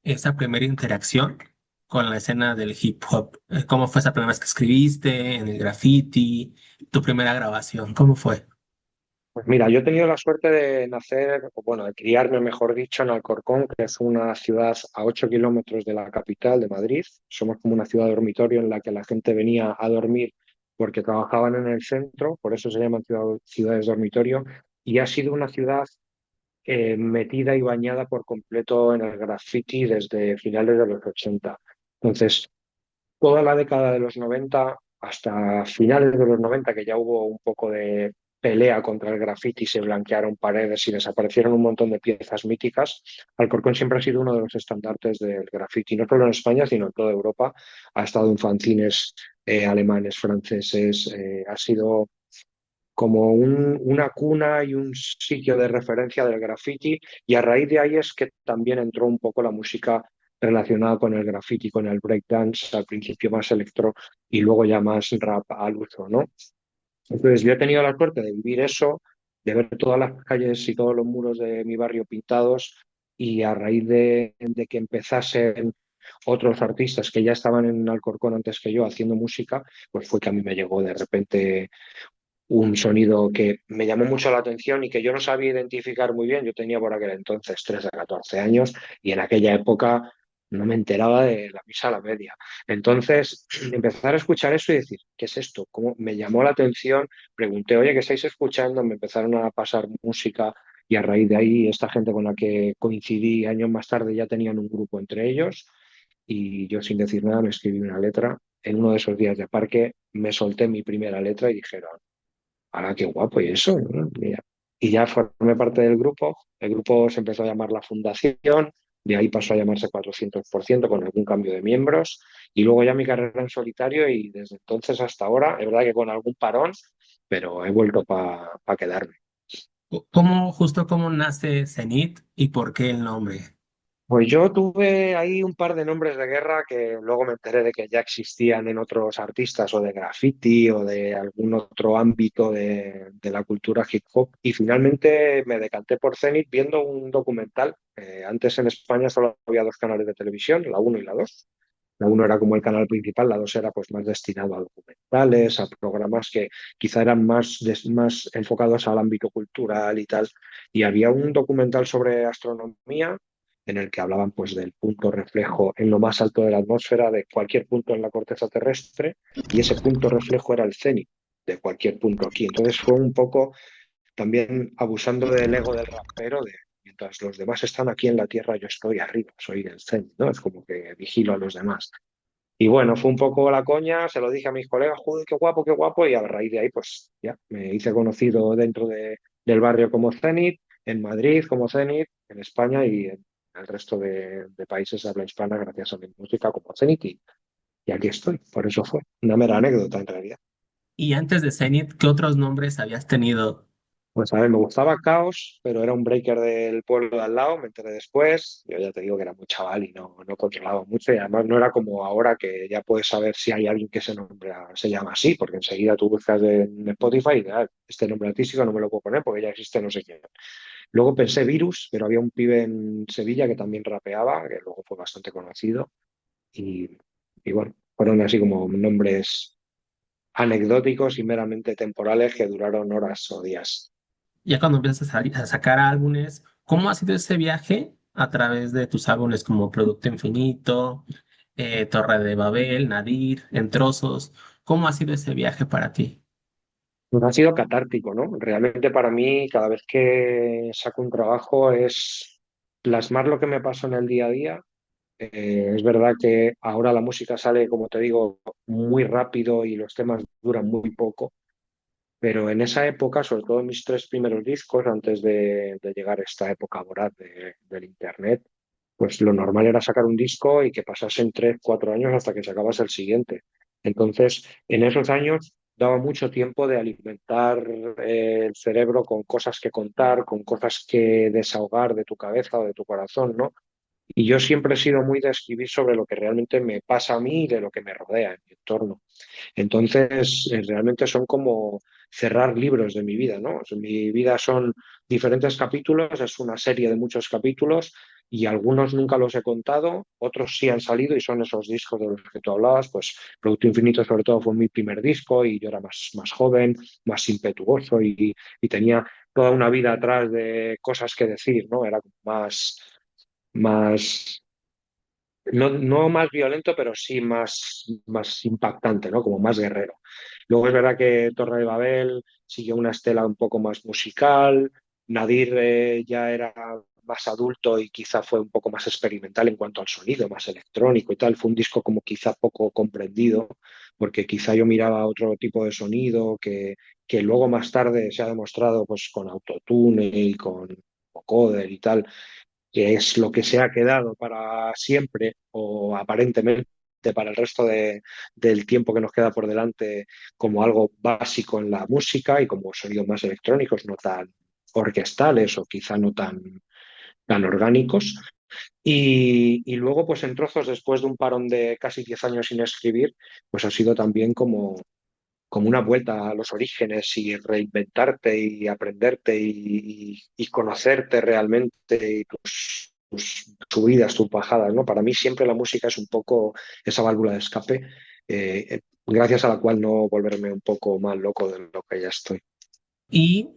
esa primera interacción con la escena del hip hop? ¿Cómo fue esa primera vez que escribiste en el graffiti? ¿Tu primera grabación? ¿Cómo fue? Pues mira, yo he tenido la suerte de nacer, o bueno, de criarme, mejor dicho, en Alcorcón, que es una ciudad a 8 kilómetros de la capital de Madrid. Somos como una ciudad dormitorio en la que la gente venía a dormir porque trabajaban en el centro, por eso se llaman ciudades dormitorio, y ha sido una ciudad metida y bañada por completo en el graffiti desde finales de los 80. Entonces, toda la década de los 90 hasta finales de los 90 que ya hubo un poco de pelea contra el graffiti, se blanquearon paredes y desaparecieron un montón de piezas míticas. Alcorcón siempre ha sido uno de los estandartes del graffiti, no solo en España, sino en toda Europa. Ha estado en fanzines alemanes, franceses, ha sido como una cuna y un sitio de referencia del graffiti, y a raíz de ahí es que también entró un poco la música relacionada con el graffiti, con el breakdance, al principio más electro y luego ya más rap al uso, ¿no? Entonces yo he tenido la suerte de vivir eso, de ver todas las calles y todos los muros de mi barrio pintados, y a raíz de que empezasen otros artistas que ya estaban en Alcorcón antes que yo haciendo música, pues fue que a mí me llegó de repente un sonido que me llamó mucho la atención y que yo no sabía identificar muy bien. Yo tenía por aquel entonces 13 a 14 años y en aquella época no me enteraba de la misa a la media. Entonces, empezar a escuchar eso y decir, ¿qué es esto? ¿Cómo? Me llamó la atención, pregunté, oye, ¿qué estáis escuchando? Me empezaron a pasar música y a raíz de ahí esta gente con la que coincidí años más tarde ya tenían un grupo entre ellos, y yo sin decir nada me escribí una letra. En uno de esos días de parque me solté mi primera letra y dijeron, ahora qué guapo y eso, ¿no? Y ya formé parte del grupo. El grupo se empezó a llamar La Fundación, de ahí pasó a llamarse 400% con algún cambio de miembros, y luego ya mi carrera en solitario, y desde entonces hasta ahora, es verdad que con algún parón, pero he vuelto para quedarme. Justo cómo nace Zenith y por qué el nombre? Pues yo tuve ahí un par de nombres de guerra que luego me enteré de que ya existían en otros artistas o de graffiti o de algún otro ámbito de la cultura hip hop, y finalmente me decanté por Zenith viendo un documental. Antes en España solo había dos canales de televisión, la uno y la 2. La uno era como el canal principal, la 2 era pues más destinado a documentales, a programas que quizá eran más enfocados al ámbito cultural y tal. Y había un documental sobre astronomía en el que hablaban pues del punto reflejo en lo más alto de la atmósfera de cualquier punto en la corteza terrestre, y ese punto reflejo era el cenit de cualquier punto aquí. Entonces fue un poco también abusando del ego del rapero, de mientras los demás están aquí en la Tierra, yo estoy arriba, soy el cenit, ¿no? Es como que vigilo a los demás. Y bueno, fue un poco la coña, se lo dije a mis colegas, joder, qué guapo, y a raíz de ahí, pues ya, me hice conocido dentro del barrio como Zenit, en Madrid como Zenit, en España y en el resto de países de habla hispana, gracias a mi música como Zenit, y aquí estoy. Por eso fue una mera anécdota en realidad. Y antes de Zenith, ¿qué otros nombres habías tenido? Pues a ver, me gustaba Caos, pero era un breaker del pueblo de al lado, me enteré después. Yo ya te digo que era muy chaval y no controlaba mucho, y además no era como ahora que ya puedes saber si hay alguien que se llama así, porque enseguida tú buscas en Spotify y dices, "Ah, este nombre artístico no me lo puedo poner porque ya existe no sé quién". Luego pensé Virus, pero había un pibe en Sevilla que también rapeaba, que luego fue bastante conocido, y, y bueno, fueron así como nombres anecdóticos y meramente temporales que duraron horas o días. Ya cuando empiezas a sacar álbumes, ¿cómo ha sido ese viaje a través de tus álbumes como Producto Infinito, Torre de Babel, Nadir, En Trozos? ¿Cómo ha sido ese viaje para ti? Pues ha sido catártico, ¿no? Realmente para mí, cada vez que saco un trabajo es plasmar lo que me pasó en el día a día. Es verdad que ahora la música sale, como te digo, muy rápido y los temas duran muy poco, pero en esa época, sobre todo en mis tres primeros discos, antes de llegar a esta época voraz del Internet, pues lo normal era sacar un disco y que pasasen 3, 4 años hasta que sacabas el siguiente. Entonces, en esos años daba mucho tiempo de alimentar el cerebro con cosas que contar, con cosas que desahogar de tu cabeza o de tu corazón, ¿no? Y yo siempre he sido muy de escribir sobre lo que realmente me pasa a mí y de lo que me rodea en mi entorno. Entonces, realmente son como cerrar libros de mi vida, ¿no? O sea, mi vida son diferentes capítulos, es una serie de muchos capítulos, y algunos nunca los he contado, otros sí han salido y son esos discos de los que tú hablabas, pues Producto Infinito sobre todo fue mi primer disco y yo era más joven, más impetuoso y tenía toda una vida atrás de cosas que decir, ¿no? Era más no más violento, pero sí más impactante, ¿no? Como más guerrero. Luego es verdad que Torre de Babel siguió una estela un poco más musical, Nadir ya era más adulto y quizá fue un poco más experimental en cuanto al sonido, más electrónico y tal. Fue un disco como quizá poco comprendido, porque quizá yo miraba otro tipo de sonido que luego más tarde se ha demostrado pues con autotune y con vocoder y tal que es lo que se ha quedado para siempre o aparentemente para el resto del tiempo que nos queda por delante como algo básico en la música y como sonidos más electrónicos, no tan orquestales o quizá no tan orgánicos. Y luego, pues en trozos, después de un parón de casi 10 años sin escribir, pues ha sido también como una vuelta a los orígenes y reinventarte y aprenderte y conocerte realmente y tus subidas, tus bajadas, ¿no? Para mí siempre la música es un poco esa válvula de escape, gracias a la cual no volverme un poco más loco de lo que ya estoy. Y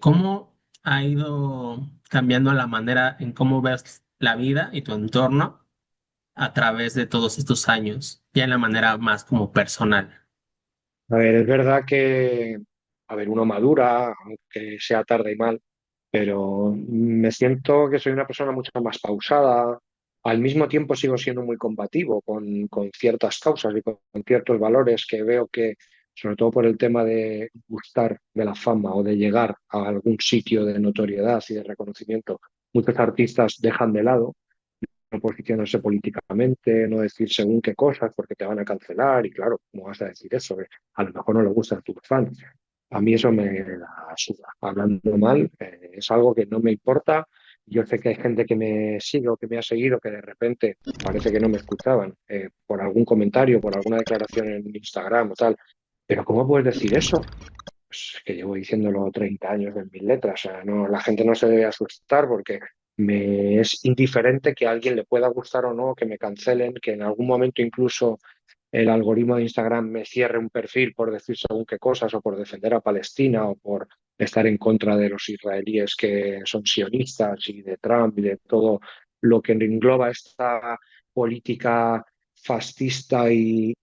¿cómo ha ido cambiando la manera en cómo ves la vida y tu entorno a través de todos estos años, ya en la manera más como personal? A ver, es verdad que, a ver, uno madura, aunque sea tarde y mal, pero me siento que soy una persona mucho más pausada. Al mismo tiempo sigo siendo muy combativo con ciertas causas y con ciertos valores que veo que, sobre todo por el tema de gustar de la fama o de llegar a algún sitio de notoriedad y de reconocimiento, muchos artistas dejan de lado no posicionarse políticamente, no decir según qué cosas porque te van a cancelar y claro, ¿cómo vas a decir eso? Que a lo mejor no le gusta a tus fans. A mí eso me la suda. Hablando mal, es algo que no me importa. Yo sé que hay gente que me sigue o que me ha seguido que de repente parece que no me escuchaban por algún comentario, por alguna declaración en Instagram o tal. Pero ¿cómo puedes decir eso? Pues que llevo diciéndolo 30 años en mis letras. O sea, no, la gente no se debe asustar porque me es indiferente que a alguien le pueda gustar o no, que me cancelen, que en algún momento incluso el algoritmo de Instagram me cierre un perfil por decir según qué cosas o por defender a Palestina o por estar en contra de los israelíes que son sionistas y de Trump y de todo lo que engloba esta política fascista y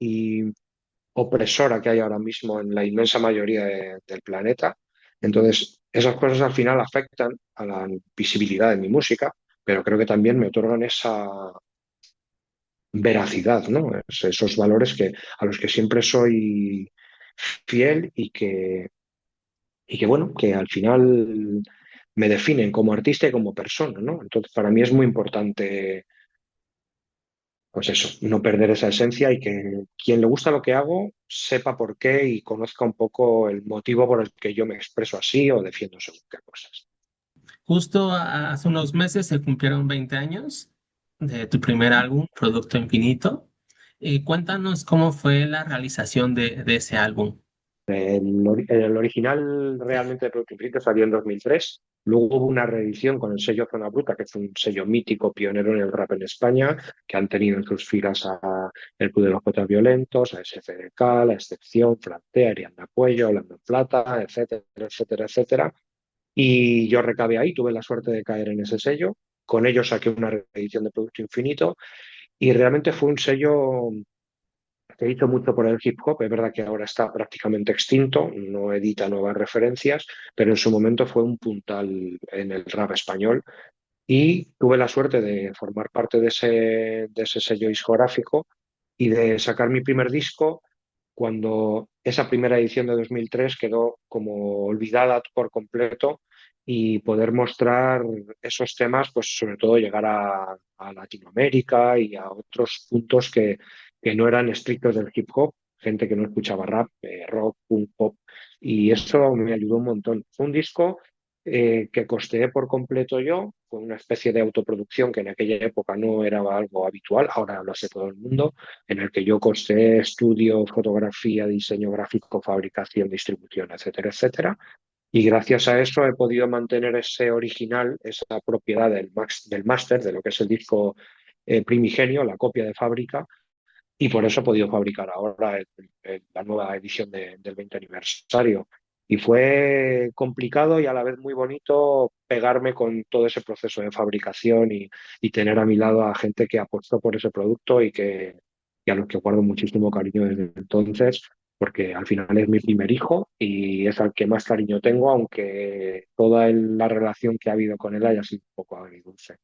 opresora que hay ahora mismo en la inmensa mayoría del planeta. Entonces, esas cosas al final afectan a la visibilidad de mi música, pero creo que también me otorgan esa veracidad, ¿no? Esos valores a los que siempre soy fiel y que, bueno, que al final me definen como artista y como persona, ¿no? Entonces, para mí es muy importante pues eso, no perder esa esencia y que quien le gusta lo que hago sepa por qué y conozca un poco el motivo por el que yo me expreso así o defiendo según qué cosas. Justo hace unos meses se cumplieron 20 años de tu primer álbum, Producto Infinito. Cuéntanos cómo fue la realización de ese álbum. El original realmente de Producto Infinito salió en 2003. Luego hubo una reedición con el sello Zona Bruta, que es un sello mítico, pionero en el rap en España, que han tenido en sus filas a El Club de los Poetas Violentos, a SFDK, La Excepción, Flantea, Ariadna Puello, Hablando en Plata, etcétera, etcétera, etcétera. Y yo recabé ahí, tuve la suerte de caer en ese sello. Con ellos saqué una reedición de Producto Infinito y realmente fue un sello que hizo mucho por el hip hop. Es verdad que ahora está prácticamente extinto, no edita nuevas referencias, pero en su momento fue un puntal en el rap español. Y tuve la suerte de formar parte de ese sello discográfico y de sacar mi primer disco cuando esa primera edición de 2003 quedó como olvidada por completo y poder mostrar esos temas, pues sobre todo llegar a Latinoamérica y a otros puntos que no eran estrictos del hip hop, gente que no escuchaba rap, rock, punk, pop, y eso me ayudó un montón. Fue un disco que costeé por completo yo, con una especie de autoproducción que en aquella época no era algo habitual, ahora lo hace todo el mundo, en el que yo costeé estudio, fotografía, diseño gráfico, fabricación, distribución, etcétera, etcétera. Y gracias a eso he podido mantener ese original, esa propiedad del máster, de lo que es el disco primigenio, la copia de fábrica, y por eso he podido fabricar ahora la nueva edición del 20 aniversario. Y fue complicado y a la vez muy bonito pegarme con todo ese proceso de fabricación y tener a mi lado a gente que apostó por ese producto y a los que guardo muchísimo cariño desde entonces, porque al final es mi primer hijo y es al que más cariño tengo, aunque toda la relación que ha habido con él haya sido un poco agridulce.